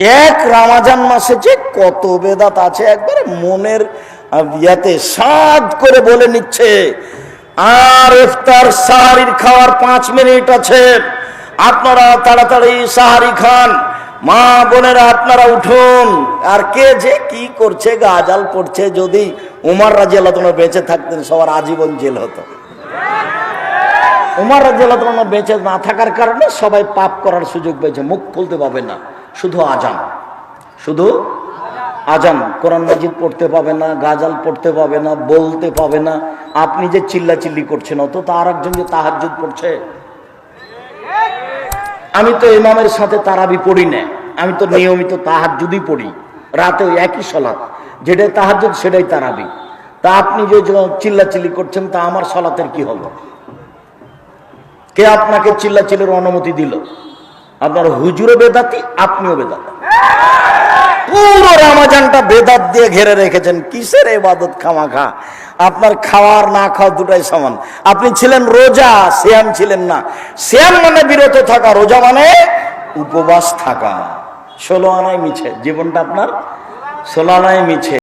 এক রমজান মাসে যে কত বেদাত আছে একবারে মনের ইয়াতে সাদ করে বলে নিচ্ছে। আর ইফতার সাহারির খাওয়ার 5 মিনিট আছে, আপনারা তাড়াতাড়ি সাহারি খান, মা বোনেরা আপনারা উঠুন। আর কে যে কি করছে, গাজাল পড়ছে। যদি উমর রাদিয়াল্লাহু আনহু বেঁচে থাকতেন সবার আজীবন জেল হতো। উমর রাদিয়াল্লাহু আনহু বেঁচে না থাকার কারণে সবাই পাপ করার সুযোগ পেয়েছে, মুখ খুলতে পাবে না, শুধু আজান, শুধু আজান। কোরআন মাজিদ পড়তে পাবে না, গাজাল পড়তে পাবে না, বলতে পাবে না। আপনি যে চিল্লাচিল্লি করছেন অত তো আর একজন যে তাহাজ্জুদ পড়ছে। আমি তো ইমামের সাথে তারাবি পড়ি না, আমি তো নিয়মিত তাহাজ্জুদই পড়ি রাতে, ওই একই সালাত, যেটাই তাহাজ্জুদ সেটাই তারাবি। তা আপনি যে চিল্লাচিল্লি করছেন তা আমার সালাতের কি হলো? কে আপনাকে চিল্লাচিল্লির অনুমতি দিল? আপনার হুজুরও বেদাতি, আপনিও বেদাতি। পুরো রমজানটা বেদাত দিয়ে ঘিরে রেখেছেন। কিসের ইবাদত খামাখা? আপনার খাওয়ার না খাওয়া দুটাই সমান। আপনি ছিলেন রোজা, সিয়াম ছিলেন না। সিয়াম মানে বিরত থাকা, রোজা মানে উপবাস থাকা। 16 আনায় মিছে জীবনটা আপনার, 16 আনায় মিছে।